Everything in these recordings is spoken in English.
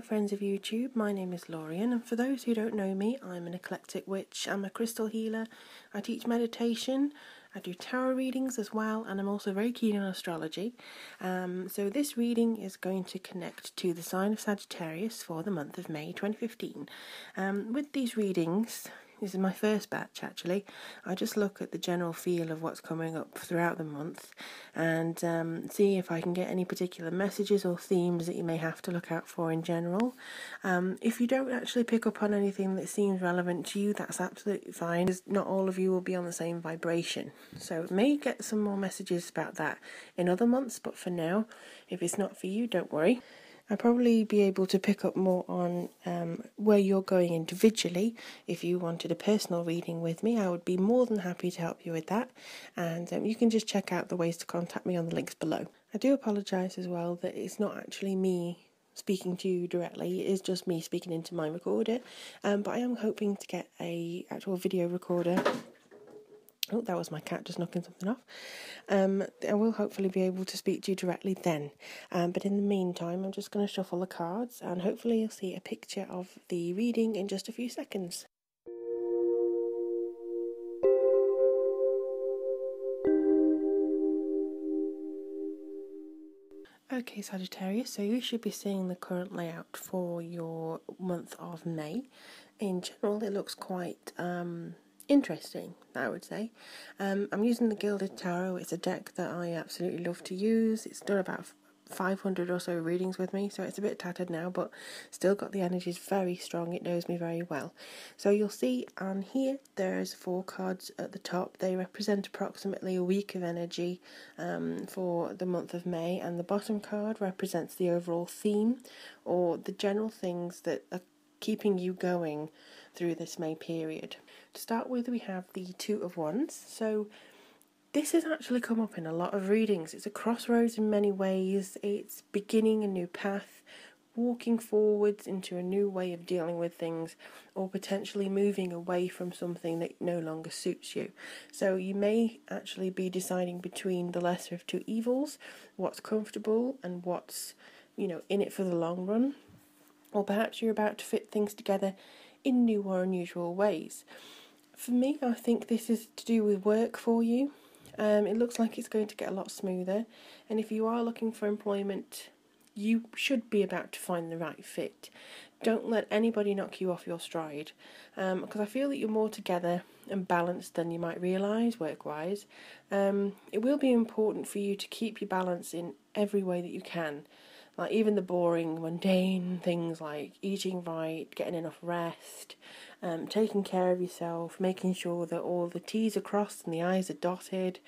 friends of YouTube, my name is Lorien, and for those who don't know me, I'm an eclectic witch. I'm a crystal healer, I teach meditation, I do tarot readings as well, and I'm also very keen on astrology. So this reading is going to connect to the sign of Sagittarius for the month of May 2015. With these readings, this is my first batch actually, I just look at the general feel of what's coming up throughout the month and see if I can get any particular messages or themes that you may have to look out for in general. If you don't actually pick up on anything that seems relevant to you, that's absolutely fine, because not all of you will be on the same vibration. So may get some more messages about that in other months, but for now, if it's not for you, don't worry. I'll probably be able to pick up more on where you're going individually. If you wanted a personal reading with me, I would be more than happy to help you with that. And you can just check out the ways to contact me on the links below. I do apologise as well that it's not actually me speaking to you directly, it is just me speaking into my recorder. But I am hoping to get a actual video recorder. Oh, that was my cat just knocking something off. I will hopefully be able to speak to you directly then. But in the meantime, I'm just going to shuffle the cards and hopefully you'll see a picture of the reading in just a few seconds. Okay, Sagittarius, so you should be seeing the current layout for your month of May. In general, it looks quite interesting, I would say. I'm using the Gilded Tarot. It's a deck that I absolutely love to use. It's done about 500 or so readings with me, so it's a bit tattered now, but still got the energies very strong. It knows me very well. So you'll see on here there's 4 cards at the top. They represent approximately a week of energy for the month of May, and the bottom card represents the overall theme or the general things that are keeping you going through this May period. To start with, we have the Two of Wands. So this has actually come up in a lot of readings. It's a crossroads in many ways. It's beginning a new path, walking forwards into a new way of dealing with things, or potentially moving away from something that no longer suits you. So you may actually be deciding between the lesser of two evils, what's comfortable and what's, in it for the long run. Or perhaps you're about to fit things together in new or unusual ways. For me, I think this is to do with work for you. It looks like it's going to get a lot smoother, and if you are looking for employment, you should be about to find the right fit. Don't let anybody knock you off your stride, because I feel that you're more together and balanced than you might realise work-wise. It will be important for you to keep your balance in every way that you can. Like even the boring, mundane things like eating right, getting enough rest, taking care of yourself, making sure that all the T's are crossed and the I's are dotted.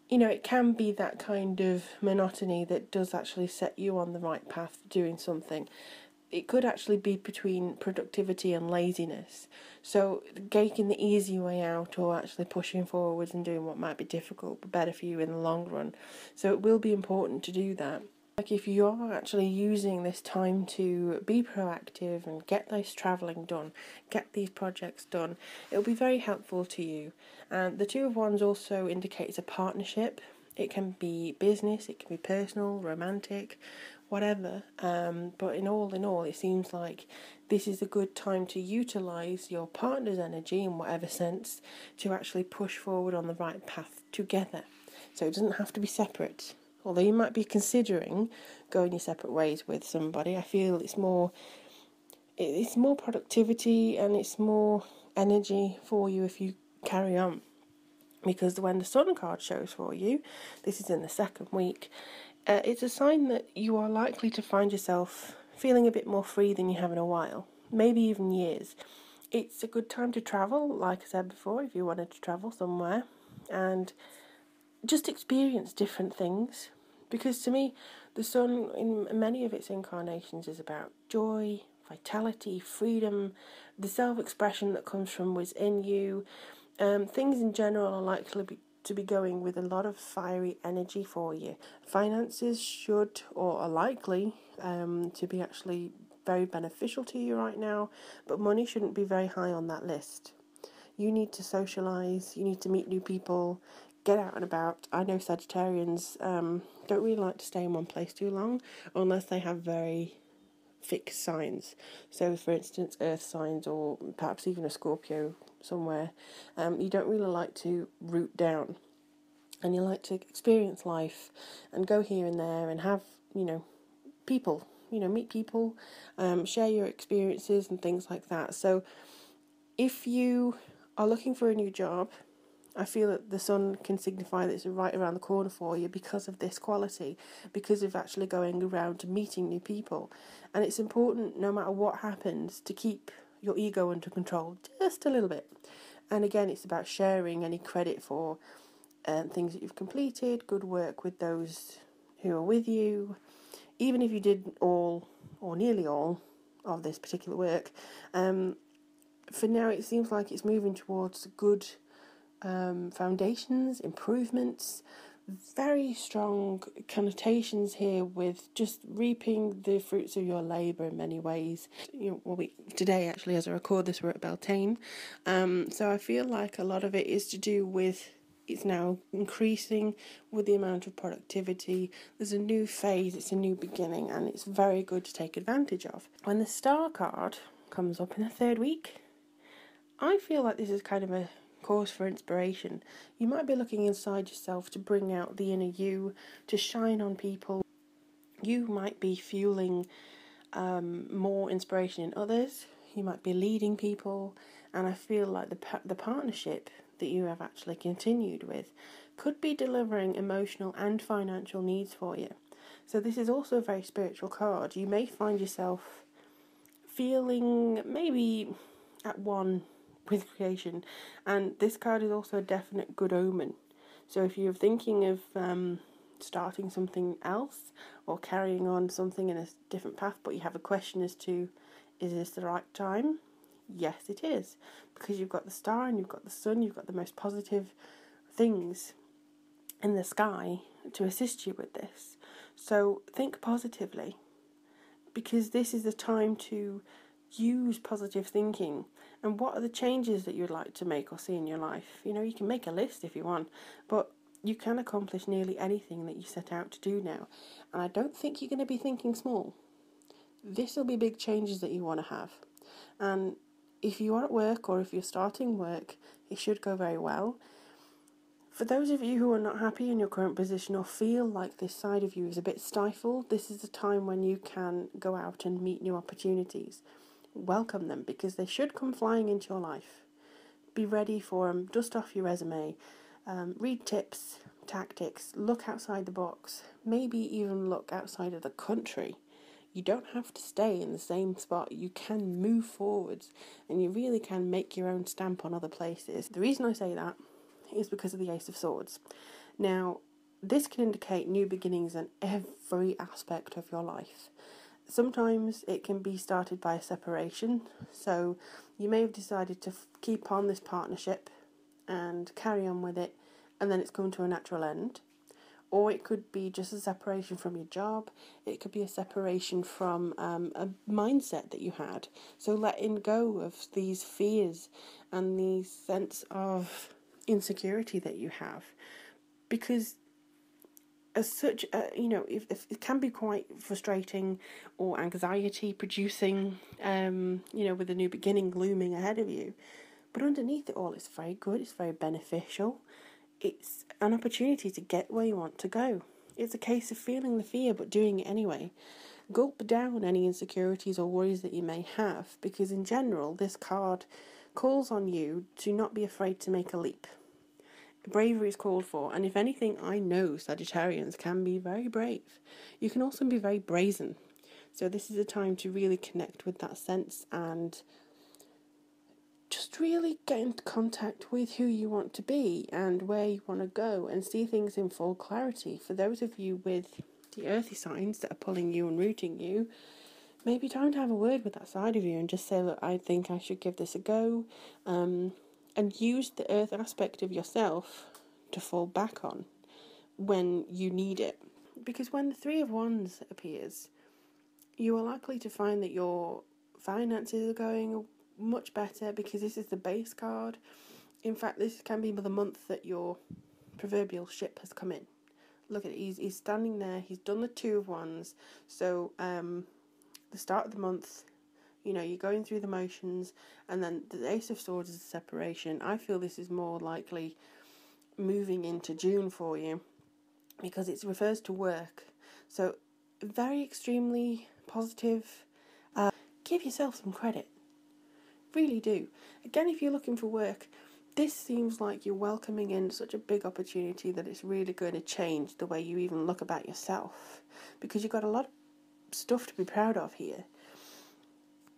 It can be that kind of monotony that does actually set you on the right path for doing something. It could actually be between productivity and laziness. So taking the easy way out or actually pushing forwards and doing what might be difficult but better for you in the long run. So it will be important to do that. Like if you are actually using this time to be proactive and get this travelling done, get these projects done, it'll be very helpful to you. And the Two of Wands also indicates a partnership. It can be business, it can be personal, romantic, whatever. But in all, it seems like this is a good time to utilise your partner's energy in whatever sense to actually push forward on the right path together. So it doesn't have to be separate. Although you might be considering going your separate ways with somebody, I feel it's more productivity and it's more energy for you if you carry on. Because when the Sun card shows for you, this is in the second week, it's a sign that you are likely to find yourself feeling a bit more free than you have in a while, maybe even years. It's a good time to travel, like I said before, if you wanted to travel somewhere, and just experience different things. Because to me, the Sun, in many of its incarnations, is about joy, vitality, freedom, the self-expression that comes from within you. Things in general are likely to be going with a lot of fiery energy for you. Finances should or are likely to be actually very beneficial to you right now, but money shouldn't be very high on that list. You need to socialise, you need to meet new people, get out and about. I know Sagittarians don't really like to stay in one place too long unless they have very fixed signs. So, for instance, earth signs, or perhaps even a Scorpio somewhere, you don't really like to root down, and you like to experience life and go here and there and have, people, meet people, share your experiences and things like that. So if you are looking for a new job, I feel that the sun can signify that it's right around the corner for you because of this quality, because of actually going around to meeting new people. And it's important, no matter what happens, to keep your ego under control just a little bit. And again, it's about sharing any credit for things that you've completed, good work with those who are with you. Even if you did all, or nearly all, of this particular work, for now it seems like it's moving towards good foundations, improvements, very strong connotations here with just reaping the fruits of your labour in many ways. Today actually, as I record this, we're at Beltane, so I feel like a lot of it is to do with it's now increasing with the amount of productivity. There's a new phase, it's a new beginning, and it's very good to take advantage of. When the star card comes up in the third week, I feel like this is kind of a cause for inspiration. You might be looking inside yourself to bring out the inner you, to shine on people. You might be fueling more inspiration in others. You might be leading people, and I feel like the partnership that you have actually continued with could be delivering emotional and financial needs for you. So this is also a very spiritual card. You may find yourself feeling maybe at one with creation, and this card is also a definite good omen. So if you're thinking of starting something else or carrying on something in a different path, but you have a question as to, is this the right time? Yes, it is, because you've got the star and you've got the sun, you've got the most positive things in the sky to assist you with this. So think positively, because this is the time to use positive thinking. And what are the changes that you'd like to make or see in your life? You can make a list if you want, but you can accomplish nearly anything that you set out to do now. And I don't think you're going to be thinking small. This will be big changes that you want to have. And if you are at work or if you're starting work, it should go very well. For those of you who are not happy in your current position or feel like this side of you is a bit stifled, this is the time when you can go out and meet new opportunities. Welcome them, because they should come flying into your life. Be ready for them, dust off your resume, read tips, tactics, look outside the box, maybe even look outside of the country. You don't have to stay in the same spot. You can move forwards, and you really can make your own stamp on other places. The reason I say that is because of the Ace of Swords. Now, this can indicate new beginnings in every aspect of your life. Sometimes it can be started by a separation, so you may have decided to keep on this partnership and carry on with it, and then it's come to a natural end. Or it could be just a separation from your job. It could be a separation from a mindset that you had. So letting go of these fears and the sense of insecurity that you have. Because as such, if it can be quite frustrating or anxiety producing, with a new beginning looming ahead of you. But underneath it all, it's very good, it's very beneficial. It's an opportunity to get where you want to go. It's a case of feeling the fear but doing it anyway. Gulp down any insecurities or worries that you may have, because in general, this card calls on you to not be afraid to make a leap. Bravery is called for, and if anything, I know Sagittarians can be very brave. You can also be very brazen. So this is a time to really connect with that sense and just really get into contact with who you want to be and where you want to go, and see things in full clarity. For those of you with the earthy signs that are pulling you and rooting you, maybe time to have a word with that side of you and just say, look, I think I should give this a go, and use the earth aspect of yourself to fall back on when you need it. Because when the Three of Wands appears, you are likely to find that your finances are going much better, because this is the base card. In fact, this can be the month that your proverbial ship has come in. Look at it, he's standing there, he's done the Two of Wands, so the the start of the month, you know, you're going through the motions, and then the Ace of Swords is a separation. I feel this is more likely moving into June for you, because it refers to work. So very extremely positive. Give yourself some credit. Really do. Again, if you're looking for work, this seems like you're welcoming in such a big opportunity that it's really going to change the way you even look about yourself, because you've got a lot of stuff to be proud of here.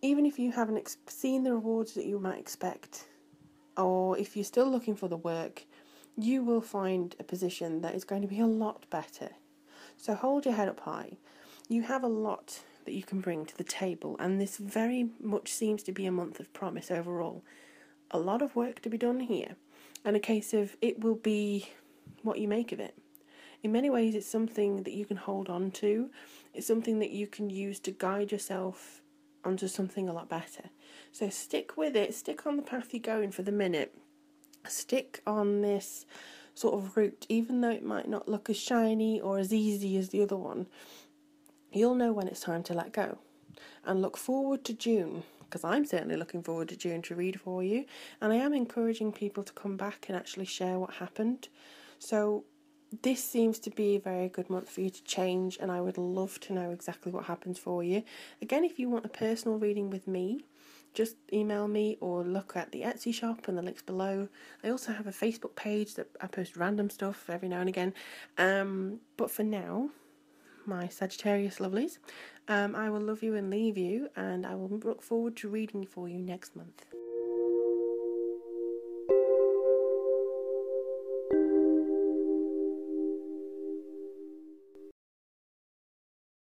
Even if you haven't seen the rewards that you might expect, or if you're still looking for the work, you will find a position that is going to be a lot better. So hold your head up high. You have a lot that you can bring to the table, and this very much seems to be a month of promise overall. A lot of work to be done here, and a case of it will be what you make of it. In many ways, it's something that you can hold on to. It's something that you can use to guide yourself onto something a lot better. So stick with it. Stick on the path you're going for the minute. Stick on this sort of route, even though it might not look as shiny or as easy as the other one. You'll know when it's time to let go. And look forward to June, because I'm certainly looking forward to June to read for you. And I am encouraging people to come back and actually share what happened. So this seems to be a very good month for you to change, and I would love to know exactly what happens for you. Again, if you want a personal reading with me, just email me or look at the Etsy shop and the links below. I also have a Facebook page that I post random stuff every now and again. But for now, my Sagittarius lovelies, I will love you and leave you, and I will look forward to reading for you next month.